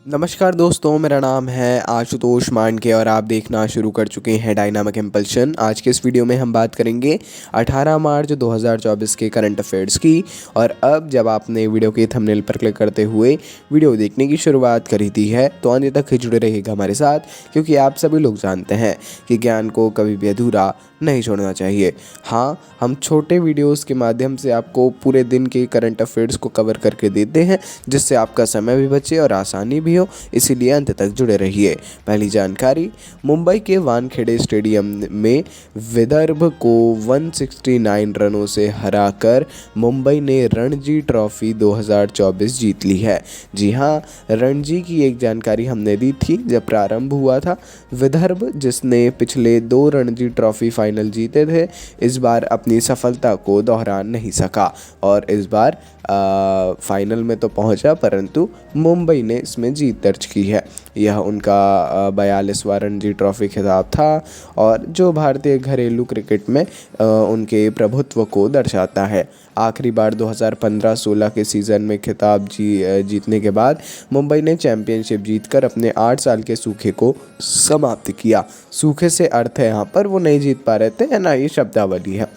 नमस्कार दोस्तों, मेरा नाम है आशुतोष मांडके और आप देखना शुरू कर चुके हैं डायनामिक इम्पल्शन। आज के इस वीडियो में हम बात करेंगे 18 मार्च 2024 के करंट अफेयर्स की। और अब जब आपने वीडियो के थंबनेल पर क्लिक करते हुए वीडियो देखने की शुरुआत करी दी है तो अंत तक ही जुड़े रहिएगा हमारे साथ, क्योंकि आप सभी लोग जानते हैं कि ज्ञान को कभी भी अधूरा नहीं छोड़ना चाहिए। हाँ, हम छोटे वीडियोस के माध्यम से आपको पूरे दिन के करंट अफेयर्स को कवर करके देते हैं, जिससे आपका समय भी बचे और आसानी भी हो, इसीलिए अंत तक जुड़े रहिए। पहली जानकारी, मुंबई के वानखेड़े स्टेडियम में विदर्भ को 169 रनों से हराकर मुंबई ने रणजी ट्रॉफी 2024 जीत ली है। जी हाँ, रणजी की एक जानकारी हमने दी थी जब प्रारंभ हुआ था। विदर्भ, जिसने पिछले 2 रणजी ट्रॉफी फाइनल जीते थे, इस बार अपनी सफलता को दोहरा नहीं सका और इस बार फाइनल में तो पहुंचा, परंतु मुंबई ने इसमें जीत दर्ज की है। यह उनका 42वां रणजी ट्रॉफी खिताब था और जो भारतीय घरेलू क्रिकेट में उनके प्रभुत्व को दर्शाता है। आखिरी बार 2015-16 के सीज़न में खिताब जीतने के बाद मुंबई ने चैंपियनशिप जीतकर अपने 8 साल के सूखे को समाप्त किया। सूखे से अर्थ है यहाँ पर वो नहीं जीत पा रहे थे, है ना, ये शब्दावली है।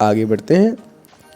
आगे बढ़ते हैं।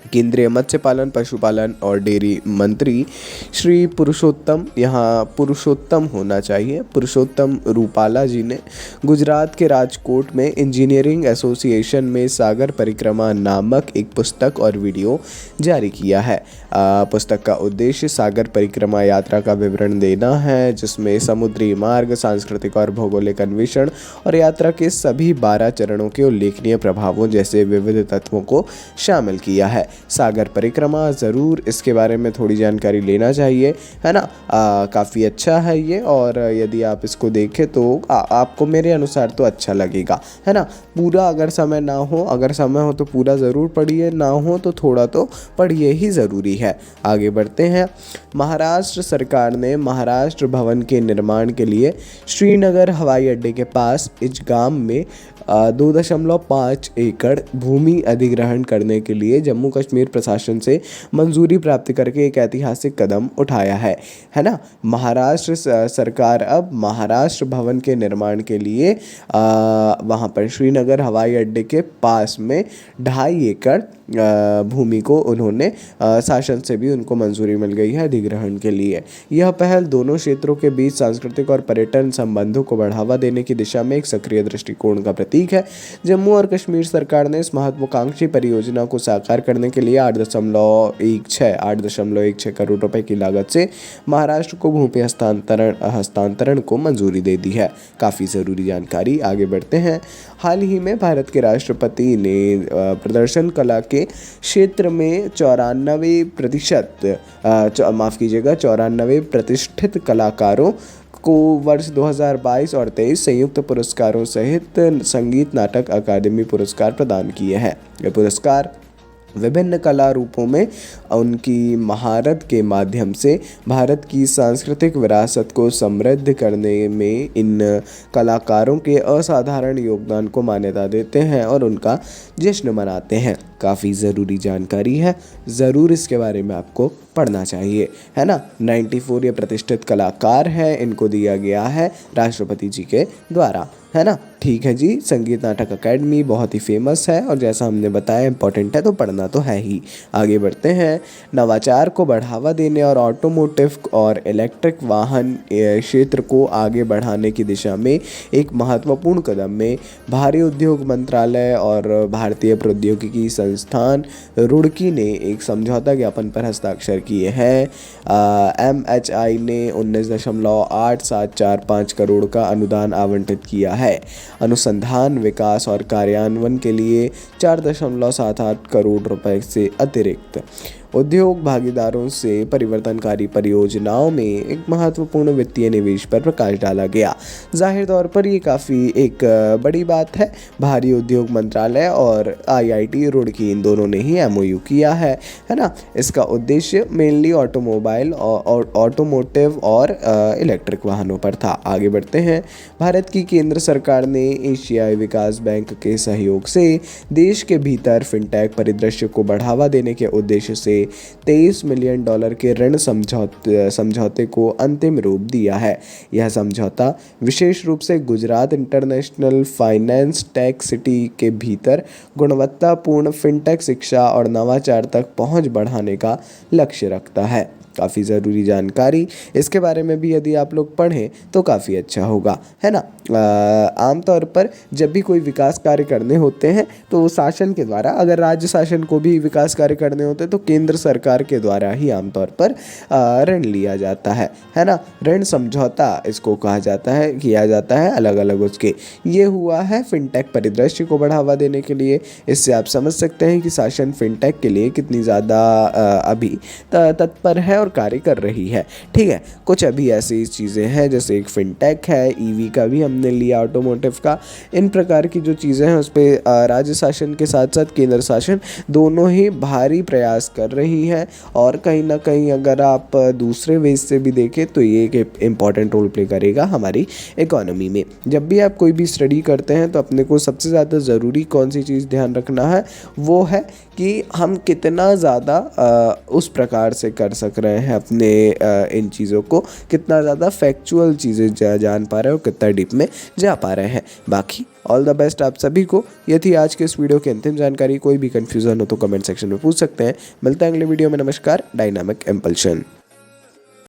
केंद्रीय मत्स्य पालन, पशुपालन और डेयरी मंत्री श्री पुरुषोत्तम, यहाँ पुरुषोत्तम होना चाहिए, पुरुषोत्तम रूपाला जी ने गुजरात के राजकोट में इंजीनियरिंग एसोसिएशन में सागर परिक्रमा नामक एक पुस्तक और वीडियो जारी किया है। पुस्तक का उद्देश्य सागर परिक्रमा यात्रा का विवरण देना है, जिसमें समुद्री मार्ग, सांस्कृतिक और भौगोलिक अन्वेषण और यात्रा के सभी 12 चरणों के उल्लेखनीय प्रभावों जैसे विविध तत्वों को शामिल किया है। सागर परिक्रमा, ज़रूर इसके बारे में थोड़ी जानकारी लेना चाहिए, है ना। काफ़ी अच्छा है ये, और यदि आप इसको देखें तो आपको मेरे अनुसार तो अच्छा लगेगा, है ना। पूरा अगर समय ना हो, अगर समय हो तो पूरा ज़रूर पढ़िए, ना हो तो थोड़ा तो पढ़िए ही ज़रूरी है। आगे बढ़ते हैं। महाराष्ट्र सरकार ने महाराष्ट्र भवन के निर्माण के लिए श्रीनगर हवाई अड्डे के पास इजगाम में 2.5 एकड़ भूमि अधिग्रहण करने के लिए जम्मू कश्मीर प्रशासन से मंजूरी प्राप्त करके एक ऐतिहासिक कदम उठाया है ना। महाराष्ट्र सरकार अब महाराष्ट्र भवन के निर्माण के लिए वहाँ पर श्रीनगर हवाई अड्डे के पास में 2.5 एकड़ भूमि को उन्होंने शासन से भी उनको मंजूरी मिल गई है अधिग्रहण के लिए। यह पहल दोनों क्षेत्रों के बीच सांस्कृतिक और पर्यटन संबंधों को बढ़ावा देने की दिशा में एक सक्रिय दृष्टिकोण का प्रतीक है। जम्मू और कश्मीर सरकार ने इस महत्वाकांक्षी परियोजना को साकार करने के लिए 8.16 करोड़ रुपए की लागत से महाराष्ट्र को भूमि हस्तांतरण को मंजूरी दे दी है। काफ़ी ज़रूरी जानकारी। आगे बढ़ते हैं। हाल ही में भारत के राष्ट्रपति ने प्रदर्शन कला के क्षेत्र में 94 प्रतिष्ठित कलाकारों को वर्ष 2022 और 23 संयुक्त पुरस्कारों सहित संगीत नाटक अकादमी पुरस्कार प्रदान किए हैं। ये पुरस्कार विभिन्न कला रूपों में उनकी महारत के माध्यम से भारत की सांस्कृतिक विरासत को समृद्ध करने में इन कलाकारों के असाधारण योगदान को मान्यता देते हैं और उनका जश्न मनाते हैं। काफ़ी ज़रूरी जानकारी है, ज़रूर इसके बारे में आपको पढ़ना चाहिए, है ना। 94 ये प्रतिष्ठित कलाकार हैं, इनको दिया गया है राष्ट्रपति जी के द्वारा, है ना। ठीक है जी। संगीत नाटक अकेडमी बहुत ही फेमस है और जैसा हमने बताया इंपॉर्टेंट है, तो पढ़ना तो है ही। आगे बढ़ते हैं। नवाचार को बढ़ावा देने और ऑटोमोटिव और इलेक्ट्रिक वाहन क्षेत्र को आगे बढ़ाने की दिशा में एक महत्वपूर्ण कदम में भारी उद्योग मंत्रालय और भारतीय प्रौद्योगिकी संस्थान रुड़की ने एक समझौता ज्ञापन पर हस्ताक्षर किए हैं। MHI ने 19.8745 करोड़ का अनुदान आवंटित किया है। अनुसंधान, विकास और कार्यान्वयन के लिए 4.78 करोड़ रुपए से अतिरिक्त उद्योग भागीदारों से परिवर्तनकारी परियोजनाओं में एक महत्वपूर्ण वित्तीय निवेश पर प्रकाश डाला गया। जाहिर तौर पर ये काफ़ी एक बड़ी बात है। भारी उद्योग मंत्रालय और IIT रुड़की, इन दोनों ने ही MOU किया है ना। इसका उद्देश्य मेनली ऑटोमोटिव और इलेक्ट्रिक वाहनों पर था। आगे बढ़ते हैं। भारत की केंद्र सरकार ने एशियाई विकास बैंक के सहयोग से देश के भीतर फिनटेक परिदृश्य को बढ़ावा देने के उद्देश्य से लिए $23 मिलियन के ऋण समझौते को अंतिम रूप दिया है। यह समझौता विशेष रूप से Gujarat international finance tech city के भीतर गुणवत्तापूर्ण फिनटेक शिक्षा और नवाचार तक पहुंच बढ़ाने का लक्ष्य रखता है। काफ़ी ज़रूरी जानकारी, इसके बारे में भी यदि आप लोग पढ़ें तो काफ़ी अच्छा होगा, है ना। आमतौर पर जब भी कोई विकास कार्य करने होते हैं तो शासन के द्वारा, अगर राज्य शासन को भी विकास कार्य करने होते हैं तो केंद्र सरकार के द्वारा ही आमतौर पर ऋण लिया जाता है ना। ऋण समझौता इसको कहा जाता है, किया जाता है अलग अलग उसके। ये हुआ है फिनटेक परिदृश्य को बढ़ावा देने के लिए। इससे आप समझ सकते हैं कि शासन फिनटेक के लिए कितनी ज़्यादा अभी तत्पर है और कार्य कर रही है। ठीक है, कुछ अभी ऐसी चीज़ें हैं जैसे एक फिनटेक है, ईवी का भी हमने लिया, ऑटोमोटिव का। इन प्रकार की जो चीज़ें हैं उस पर राज्य शासन के साथ साथ केंद्र शासन दोनों ही भारी प्रयास कर रही हैं। और कहीं ना कहीं अगर आप दूसरे वेज से भी देखें तो ये एक इम्पॉर्टेंट रोल प्ले करेगा हमारी इकोनॉमी में। जब भी आप कोई भी स्टडी करते हैं तो अपने को सबसे ज़्यादा ज़रूरी कौन सी चीज़ ध्यान रखना है, वो है कि हम कितना ज़्यादा उस प्रकार से कर सक रहे हैं अपने इन चीज़ों को, कितना ज़्यादा फैक्चुअल चीज़ें जान पा रहे हो, कितना डीप में जा पा रहे हैं। बाकी ऑल द बेस्ट आप सभी को। ये थी आज के इस वीडियो की अंतिम जानकारी। कोई भी कन्फ्यूज़न हो तो कमेंट सेक्शन में पूछ सकते हैं। मिलते हैं अगले वीडियो में। नमस्कार। Dynamic impulsion.